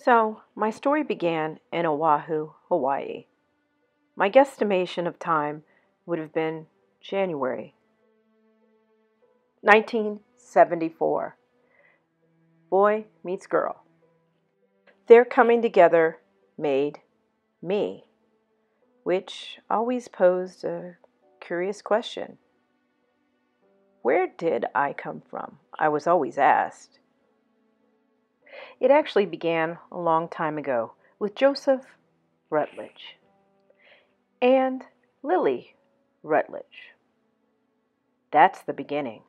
So, my story began in Oahu, Hawaii. My guesstimation of time would have been January 1974. Boy meets girl. Their coming together made me, which always posed a curious question. Where did I come from? I was always asked. It actually began a long time ago with Joseph Rutledge and Lily Rutledge. That's the beginning.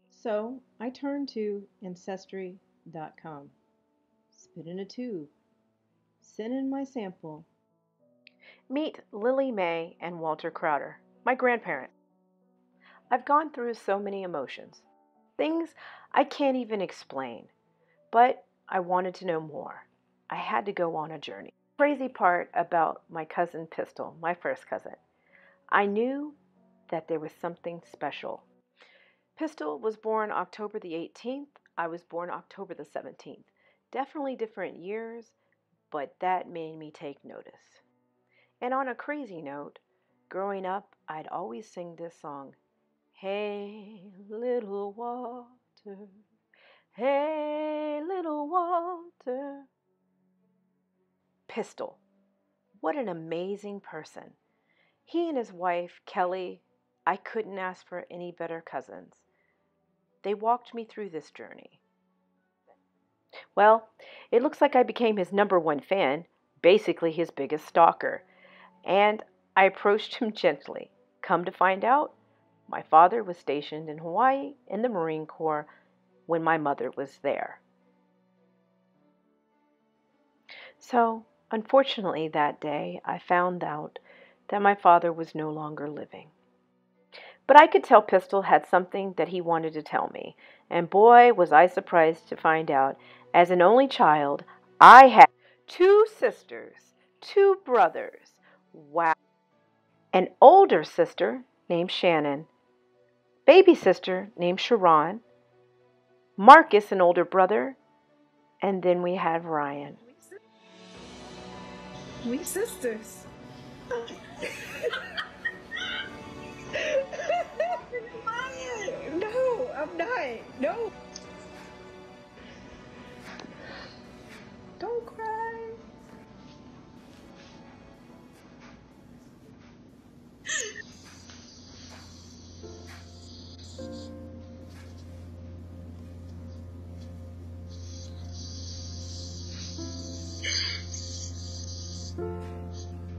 So I turned to Ancestry.com, spit in a tube, sent in my sample. Meet Lily Mae and Walter Crowder, my grandparents. I've gone through so many emotions, things I can't even explain, but I wanted to know more. I had to go on a journey. Crazy part about my cousin Pistol, my first cousin, I knew that there was something special. Pistol was born October the 18th. I was born October the 17th. Definitely different years, but that made me take notice. And on a crazy note, growing up, I'd always sing this song, Hey, little water, hey, little water. Pistol, what an amazing person. He and his wife, Kelly, I couldn't ask for any better cousins. They walked me through this journey. Well, it looks like I became his #1 fan, basically his biggest stalker. And I approached him gently. Come to find out, my father was stationed in Hawaii in the Marine Corps when my mother was there. So, unfortunately, that day I found out that my father was no longer living. But I could tell Pistol had something that he wanted to tell me, and boy, was I surprised to find out, as an only child, I had 2 sisters, 2 brothers. Wow. An older sister named Shannon, baby sister named Sharon, Marcus, an older brother, and then we had Ryan. We sisters. No, I'm not. No. Don't cry.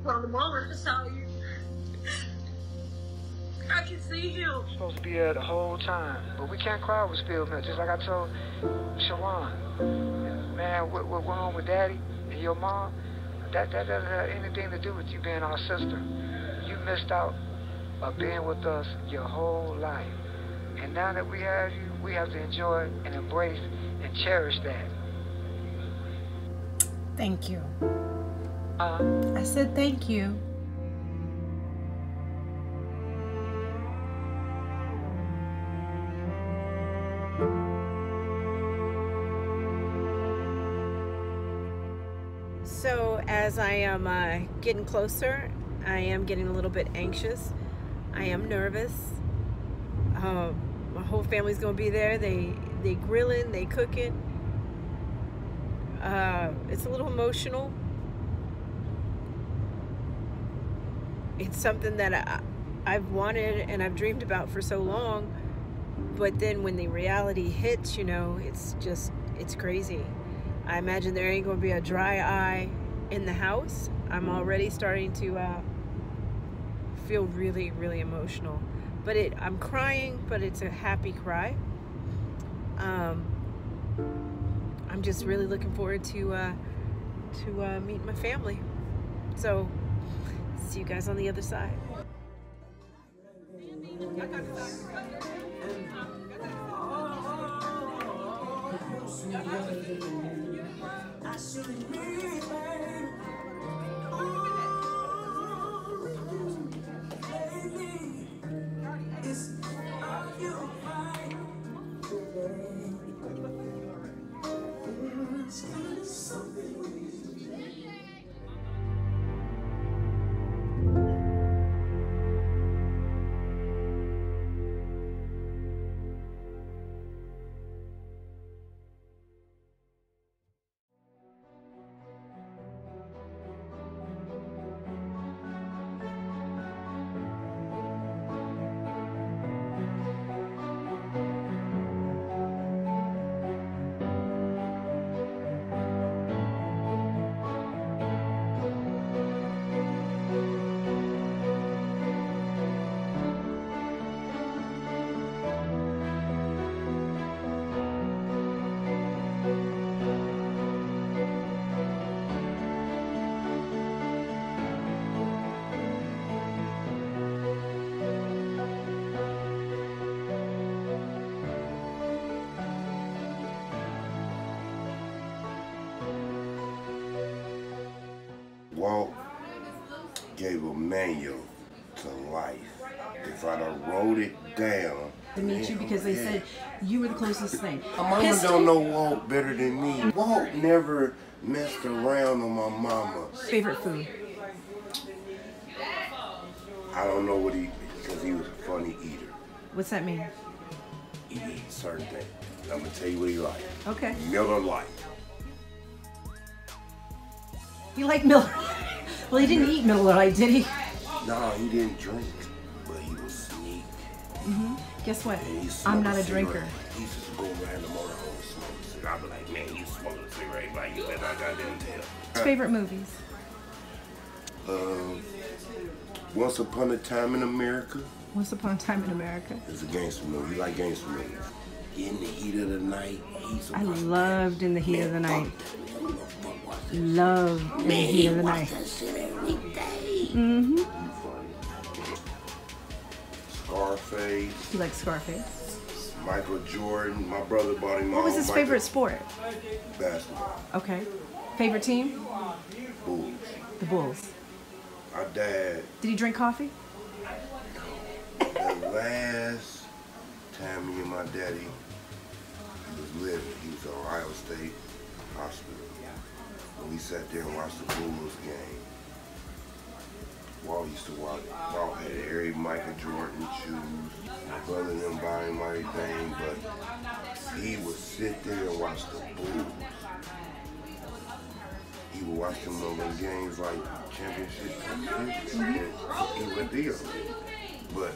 From the moment I saw you, I can see him. We're supposed to be there the whole time, but we can't cry with spilled milk. Just like I told Shawan, man, what went on with Daddy and your mom? That doesn't have anything to do with you being our sister. You missed out of being with us your whole life, and now that we have you, we have to enjoy and embrace and cherish that. Thank you. I said thank you. So as I am getting closer, I am getting a little bit anxious. I am nervous. My whole family's gonna be there. They grilling, they cooking. It's a little emotional. It's something that I've wanted and I've dreamed about for so long, but then when the reality hits, you know, it's crazy. I imagine there ain't gonna be a dry eye in the house. I'm already starting to feel really, really emotional. But I'm crying, but it's a happy cry. I'm just really looking forward to meet my family. So, see you guys on the other side. Walt gave a manual to life. If I'd have wrote it down. To meet you because they said you were the closest thing. My mama don't know Walt better than me. Walt never messed around on my mama. Favorite food? I don't know what because he was a funny eater. What's that mean? He eats certain things. I'm gonna tell you what he liked. Okay. Miller Lite. You like Miller Lite? Well, he didn't eat Miller Lite, did he? No, he didn't drink, but he was sneak. Guess what? And he I'm smoked not a cigarette. drinker. He used to go around the motorhome smoking cigarettes. I'd be like, man, you smoke a cigarette like you better I didn't tell. Favorite movies? Once Upon a Time in America. Once Upon a Time in America. It's a gangster movie. You like gangster movies? In the Heat of the Night. I loved In the Heat of the Night. Loved In the Heat of the Night. Mm-hmm. Scarface. You like Scarface? Michael Jordan. My brother bought him all. What was his favorite sport? Basketball. Okay. Favorite team? Bulls. The Bulls. My dad, Did he drink coffee? the last time me and my daddy, he was living, he was at Ohio State Hospital. And we sat there and watched the Bulls game. Walt used to watch, Walt had every Michael Jordan shoes. My brother and them buy him everything, but he would sit there and watch the Bulls. He would watch them on them games like championship. He would deal. But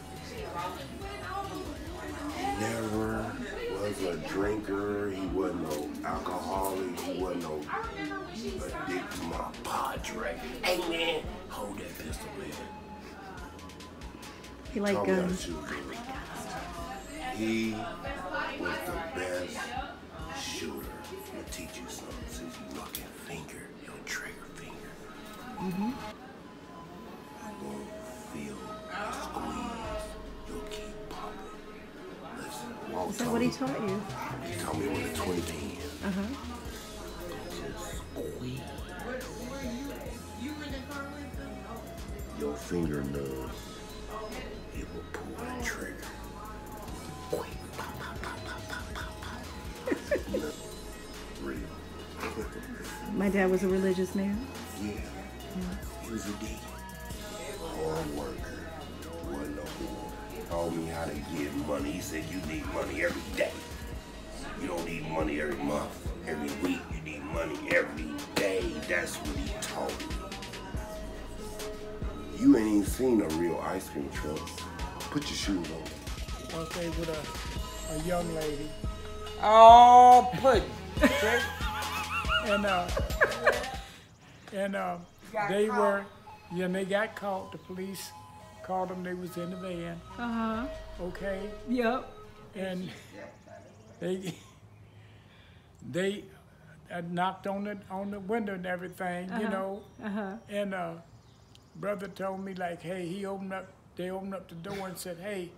he never was a drinker. He wasn't no alcoholic. He wasn't no addict to my Padre. Hey man, hold that pistol, man. He liked Taught me how to guns. shoot. He was the best shooter. I'm gonna teach you something. Since you look at finger, your trigger finger. I'm gonna feel the squeeze. You'll keep popping. Listen, Walt Is that told what he me- taught you? He told me with a 20 pin. Squeeze. Your finger knows it will pull the trigger. Real. My dad was a religious man. Yeah. He was a deacon. Hard worker. Wasn't no whore. Told me how to get money. He said you need money every day. You don't need money every month, every week. You need money every day. That's what he told me. You ain't even seen a real ice cream truck. Put your shoes on. Okay, with a young lady, Oh, pudding. Okay? and they were, they got caught. The police caught them. They was in the van. Okay, Yep. and they knocked on the window and everything, you know. And brother told me like, hey, they opened up the door and said, hey,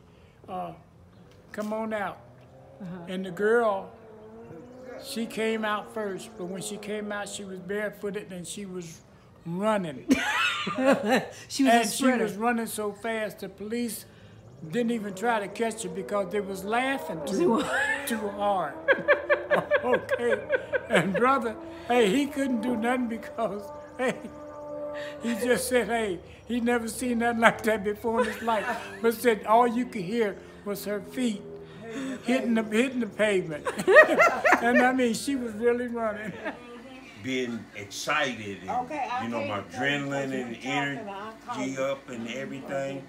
come on out. And the girl, she came out first, but when she came out, she was barefooted and she was running. She was a And she sprinter. was running so fast, the police didn't even try to catch her because they was laughing too hard. Okay. And brother, hey, he couldn't do nothing because, hey, he just said, hey, he never seen nothing like that before in his life. But said all you could hear was her feet hitting the pavement. And I mean, she was really running. Being excited and, my adrenaline and energy up and everything.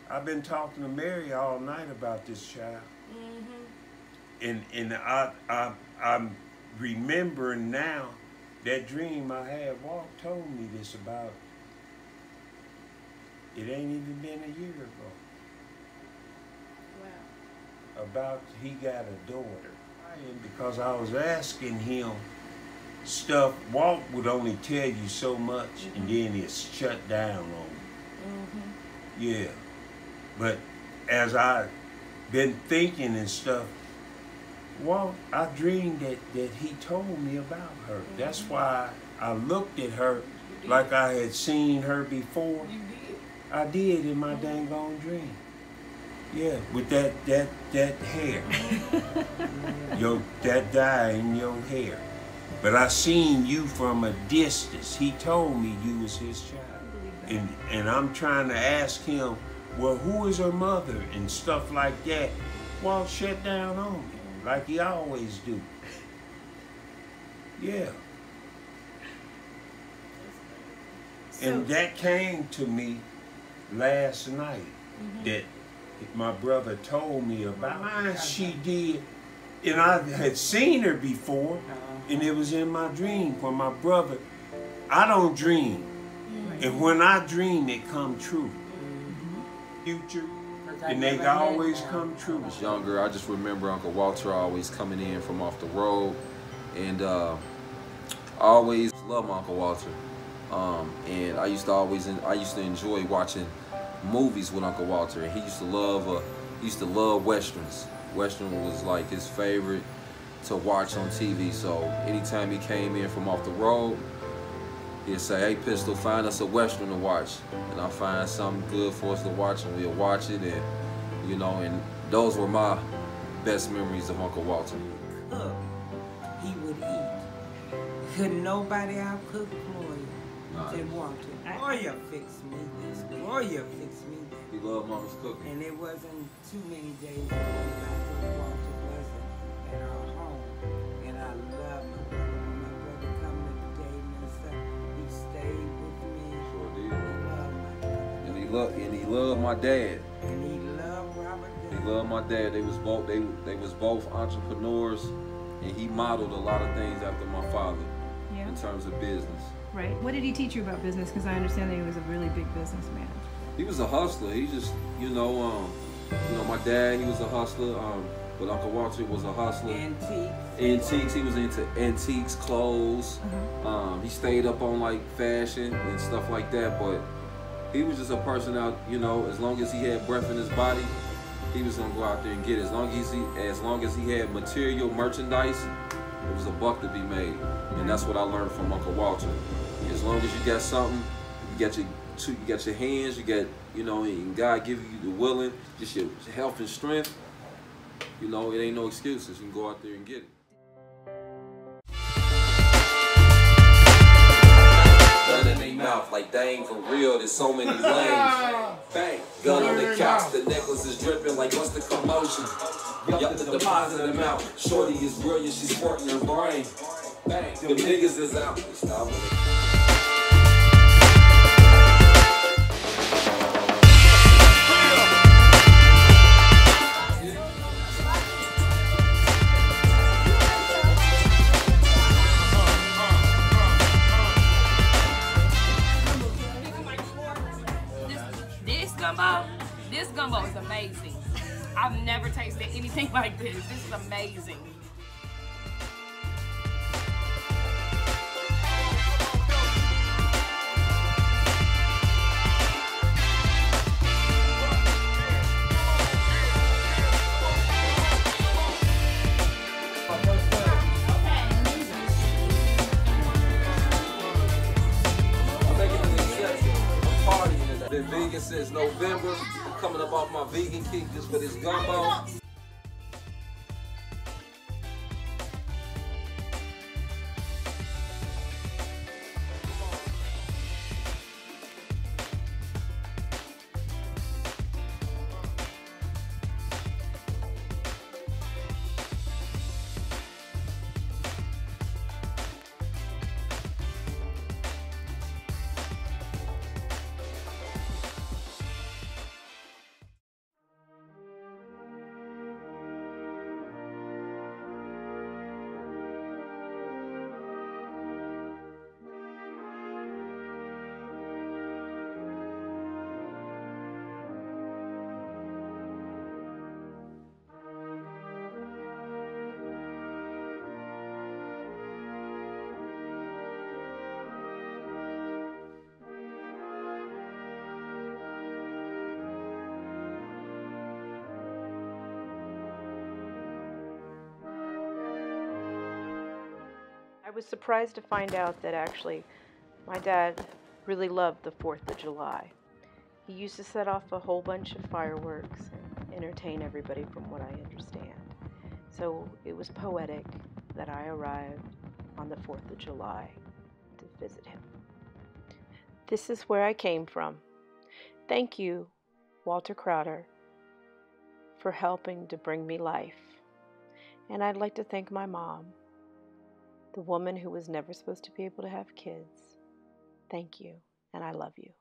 I've been talking to Mary all night about this child. And I'm remembering now that dream I had. Walt told me this about, it ain't even been a year ago. About he got a daughter. And because I was asking him stuff, Walt would only tell you so much and then it's shut down on you. Yeah. But as I been thinking and stuff, Walt, I dreamed that he told me about her. That's why I looked at her like I had seen her before. You did. I did in my dang on dream. Yeah, with that hair. That dye in your hair. But I seen you from a distance. He told me you was his child. And I'm trying to ask him, well, who is her mother and stuff like that. Walt shut down on me, like he always do. Yeah. And that came to me last night, that my brother told me about. Mine, she did, and I had seen her before, and it was in my dream. For my brother, I don't dream, and when I dream, it come true. Future, and they always come true. I was younger, I just remember Uncle Walter always coming in from off the road, and I always loved my Uncle Walter. And I used to enjoy watching movies with Uncle Walter, and he used to love westerns. Western was like his favorite to watch on TV. So anytime he came in from off the road, he'd say, "Hey, Pistol, find us a western to watch," and I'll find something good for us to watch, and we'll watch it. And you know, and those were my best memories of Uncle Walter. Cook, he would eat. Couldn't nobody outcook Gloria. Said Walter, Gloria fixed me this. Gloria fixed me that. He loved Mama's cooking. And it wasn't too many days that went by when Walter wasn't at our home. And I love my brother. When my brother come every day and stuff, he stayed with me. Sure did. He loved my brother. And he loved my dad. And he loved Robert. He loved my dad. They was both entrepreneurs, and he modeled a lot of things after my father in terms of business. Right. What did he teach you about business? Because I understand that he was a really big businessman. He was a hustler. He just, my dad, he was a hustler. But Uncle Walter was a hustler. Antiques. He was into antiques, clothes. He stayed up on like fashion and stuff like that. But he was just a person out, as long as he had breath in his body, he was gonna go out there and get it. As long as he had material merchandise, it was a buck to be made. And that's what I learned from Uncle Walter. As long as you got something, you got your hands, you got, and God give you the willing, just your health and strength, it ain't no excuses. You can go out there and get it. Gun in their mouth, like they ain't for real, there's so many lanes. Bang, gun on the couch, the necklace is dripping like what's the commotion? Yup, the deposit amount, shorty is brilliant, she's sporting her brain. Bang, the niggas is out. Stop with it. This gumbo is amazing. I've never tasted anything like this. This is amazing. Been vegan since November. I'm coming up off my vegan kick just for this gumbo. I was surprised to find out that actually My dad really loved the 4th of July. He used to set off a whole bunch of fireworks and entertain everybody from what I understand. So it was poetic that I arrived on the 4th of July to visit him. This is where I came from. Thank you, Walter Crowder, for helping to bring me life. And I'd like to thank my mom, the woman who was never supposed to be able to have kids. Thank you, and I love you.